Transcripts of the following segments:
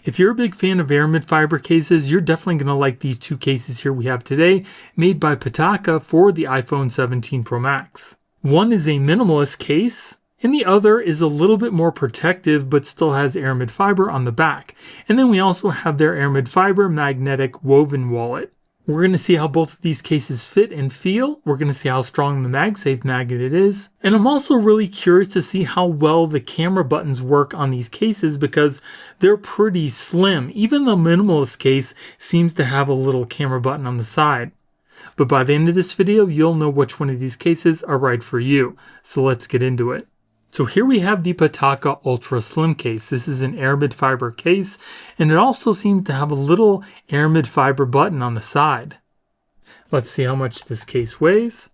If you're a big fan of Aramid fiber cases, you're definitely going to like these two cases here we have today, made by Pitaka for the iPhone 17 Pro Max. One is a minimalist case, and the other is a little bit more protective but still has Aramid fiber on the back. And then we also have their Aramid fiber magnetic woven wallet. We're going to see how both of these cases fit and feel. We're going to see how strong the MagSafe magnet is. And I'm also really curious to see how well the camera buttons work on these cases because they're pretty slim. Even the minimalist case seems to have a little camera button on the side. But by the end of this video, you'll know which one of these cases are right for you. So let's get into it. So here we have the Pitaka Ultra Slim case. This is an Aramid fiber case, and it also seems to have a little Aramid fiber button on the side. Let's see how much this case weighs.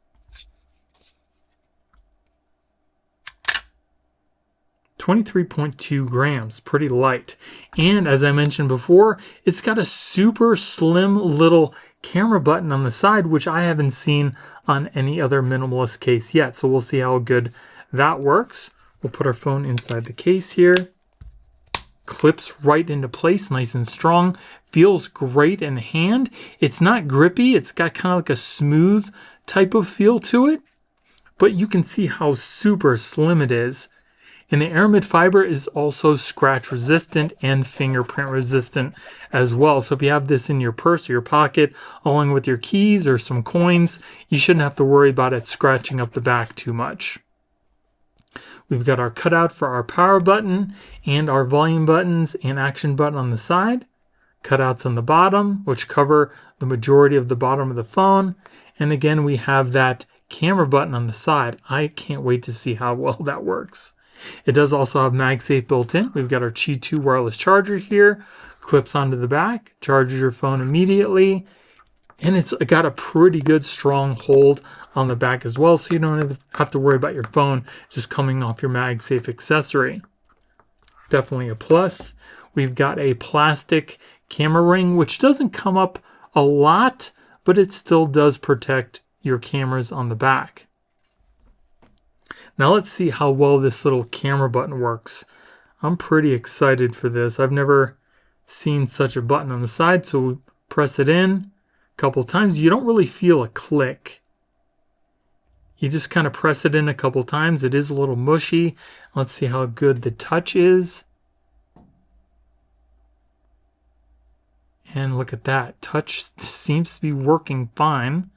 23.2 grams, pretty light. And as I mentioned before, it's got a super slim little camera button on the side, which I haven't seen on any other minimalist case yet. So we'll see how good that works. We'll put our phone inside the case here. Clips right into place, nice and strong. Feels great in the hand. It's not grippy. It's got kind of like a smooth type of feel to it. But you can see how super slim it is. And the Aramid fiber is also scratch resistant and fingerprint resistant as well. So if you have this in your purse or your pocket, along with your keys or some coins, you shouldn't have to worry about it scratching up the back too much. We've got our cutout for our power button and our volume buttons and action button on the side. Cutouts on the bottom, which cover the majority of the bottom of the phone. And again, we have that camera button on the side. I can't wait to see how well that works. It does also have MagSafe built in. We've got our Qi 2 wireless charger here. Clips onto the back, charges your phone immediately. And it's got a pretty good strong hold on the back as well, so you don't have to worry about your phone just coming off your MagSafe accessory. Definitely a plus. We've got a plastic camera ring, which doesn't come up a lot, but it still does protect your cameras on the back. Now let's see how well this little camera button works. I'm pretty excited for this. I've never seen such a button on the side, so we press it in a couple times. You don't really feel a click. You just kind of press it in a couple times. It is a little mushy. Let's see how good the touch is. And look at that. Touch seems to be working fine.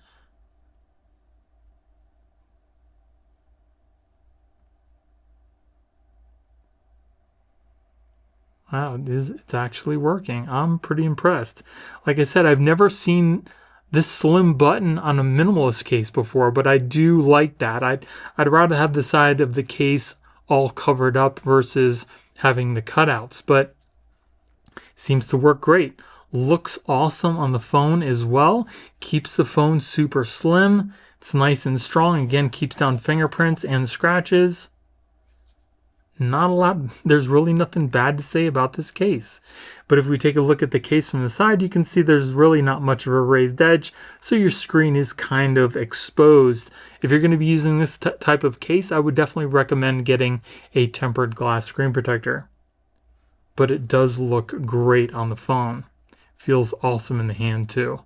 Wow, it's actually working. I'm pretty impressed. Like I said, I've never seen this slim button on a minimalist case before, but I do like that. I'd rather have the side of the case all covered up versus having the cutouts, but seems to work great. Looks awesome on the phone as well. Keeps the phone super slim. It's nice and strong. Again, keeps down fingerprints and scratches. Not a lot, there's really nothing bad to say about this case. But if we take a look at the case from the side, you can see there's really not much of a raised edge, so your screen is kind of exposed. If you're going to be using this type of case, I would definitely recommend getting a tempered glass screen protector. But it does look great on the phone. Feels awesome in the hand too.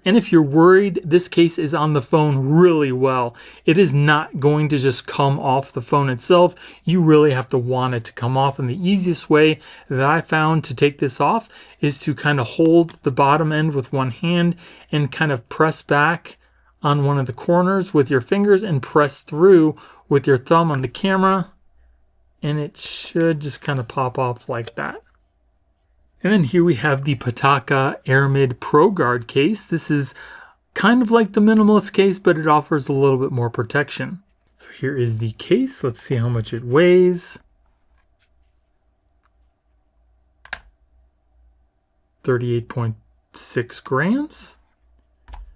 And if you're worried this case is on the phone really well, it is not going to just come off the phone itself. You really have to want it to come off. And the easiest way that I found to take this off is to kind of hold the bottom end with one hand and kind of press back on one of the corners with your fingers and press through with your thumb on the camera. And it should just kind of pop off like that. And then here we have the Pitaka Aramid ProGuard case. This is kind of like the minimalist case, but it offers a little bit more protection. So here is the case. Let's see how much it weighs. 38.6 grams.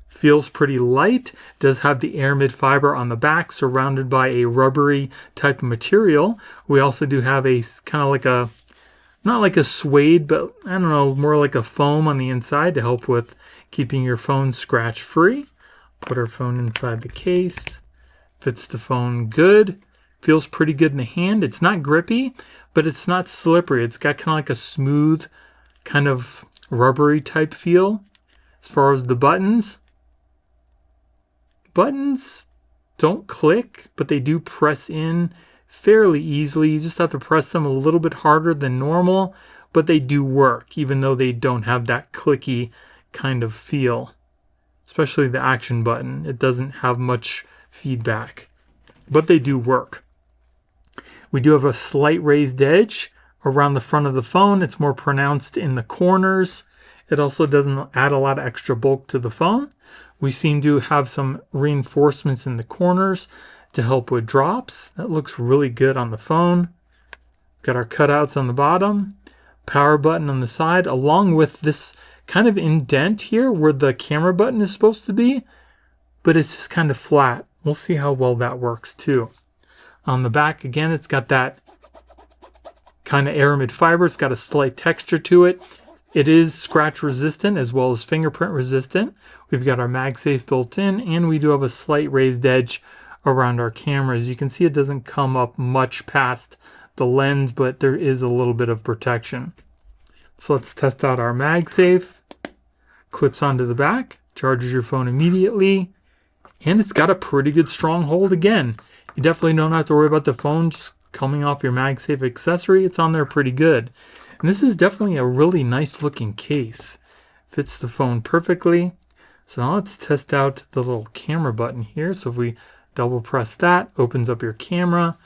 Feels pretty light. Does have the Aramid fiber on the back, surrounded by a rubbery type of material. We also do have a kind of like a, not like a suede, but I don't know, more like a foam on the inside to help with keeping your phone scratch free. Put our phone inside the case. Fits the phone good. Feels pretty good in the hand. It's not grippy, but it's not slippery. It's got kind of like a smooth, kind of rubbery type feel. As far as the buttons don't click, but they do press in fairly easily. You just have to press them a little bit harder than normal, but they do work, even though they don't have that clicky kind of feel. Especially the action button. It doesn't have much feedback, but they do work. We do have a slight raised edge around the front of the phone. It's more pronounced in the corners. It also doesn't add a lot of extra bulk to the phone. We seem to have some reinforcements in the corners to help with drops. That looks really good on the phone. Got our cutouts on the bottom, power button on the side, along with this kind of indent here where the camera button is supposed to be, but it's just kind of flat. We'll see how well that works too. On the back, again, it's got that kind of Aramid fiber. It's got a slight texture to it. It is scratch resistant as well as fingerprint resistant. We've got our MagSafe built in, and we do have a slight raised edge around our camera. As you can see, it doesn't come up much past the lens, but there is a little bit of protection. So let's test out our MagSafe. Clips onto the back, charges your phone immediately, and it's got a pretty good strong hold again. You definitely don't have to worry about the phone just coming off your MagSafe accessory. It's on there pretty good. And this is definitely a really nice looking case. Fits the phone perfectly. So now let's test out the little camera button here. So if we double press that, opens up your camera,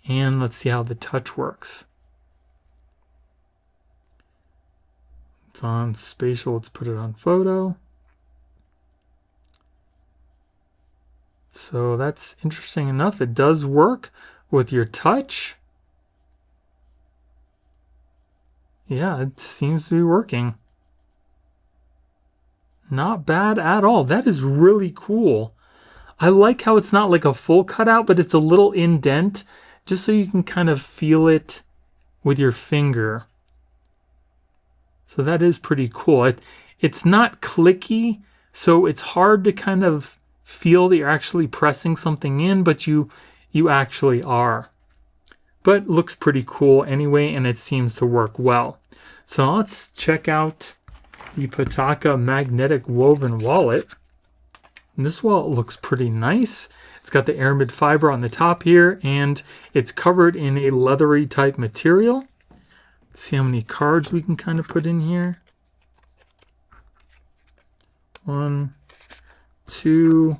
and let's see how the touch works. It's on spatial, let's put it on photo. So that's interesting enough. It does work with your touch. Yeah, it seems to be working. Not bad at all. That is really cool. I like how it's not like a full cutout, but it's a little indent, just so you can kind of feel it with your finger. So that is pretty cool. It's not clicky, so it's hard to kind of feel that you're actually pressing something in, but you actually are. But looks pretty cool anyway, and it seems to work well. So let's check out the Pitaka magnetic woven wallet. And this wallet looks pretty nice. It's got the Aramid fiber on the top here, and it's covered in a leathery type material. Let's see how many cards we can kind of put in here. 1, 2.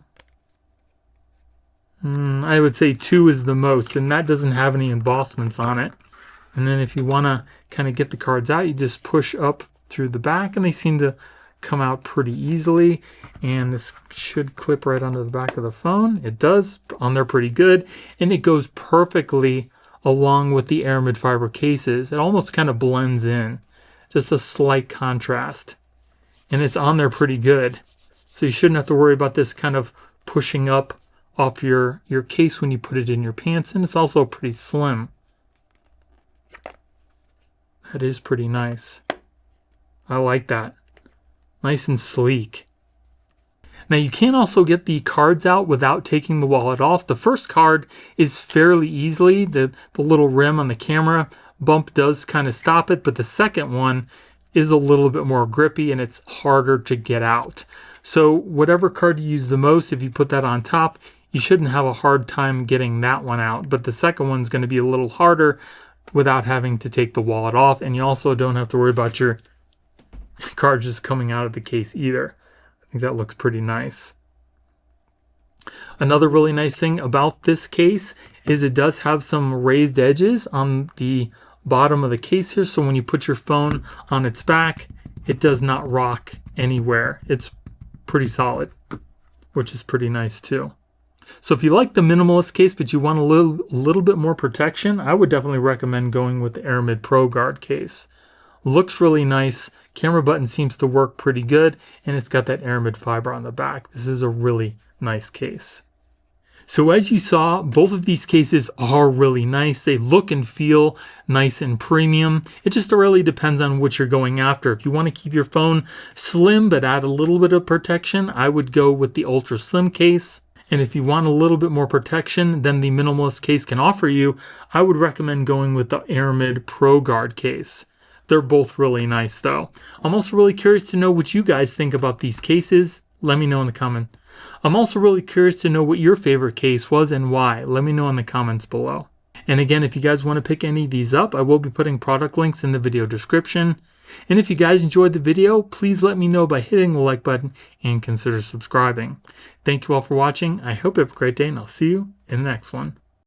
I would say 2 is the most, and that doesn't have any embossments on it. And then if you want to kind of get the cards out, you just push up through the back, and they seem to come out pretty easily. And this should clip right onto the back of the phone. It does, on there pretty good, and it goes perfectly along with the Aramid fiber cases. It almost kind of blends in, just a slight contrast, and it's on there pretty good. So you shouldn't have to worry about this kind of pushing up off your case when you put it in your pants, and it's also pretty slim. That is pretty nice. I like that. Nice and sleek. Now you can also get the cards out without taking the wallet off. The first card is fairly easily. The little rim on the camera bump does kind of stop it, but the second one is a little bit more grippy and it's harder to get out. So whatever card you use the most, if you put that on top, you shouldn't have a hard time getting that one out. But the second one's going to be a little harder without having to take the wallet off. And you also don't have to worry about your card just coming out of the case either. I think that looks pretty nice. Another really nice thing about this case is it does have some raised edges on the bottom of the case here. So when you put your phone on its back, it does not rock anywhere. It's pretty solid, which is pretty nice too. So if you like the minimalist case, but you want a little bit more protection, I would definitely recommend going with the Aramid ProGuard case. Looks really nice. Camera button seems to work pretty good, and it's got that Aramid fiber on the back. This is a really nice case. So as you saw, both of these cases are really nice. They look and feel nice and premium. It just really depends on what you're going after. If you want to keep your phone slim but add a little bit of protection, I would go with the ultra slim case. And if you want a little bit more protection than the minimalist case can offer you, I would recommend going with the Aramid ProGuard case. They're both really nice though. I'm also really curious to know what you guys think about these cases. Let me know in the comment. I'm also really curious to know what your favorite case was and why. Let me know in the comments below. And again, if you guys want to pick any of these up, I will be putting product links in the video description. And if you guys enjoyed the video, please let me know by hitting the like button and consider subscribing. Thank you all for watching. I hope you have a great day, and I'll see you in the next one.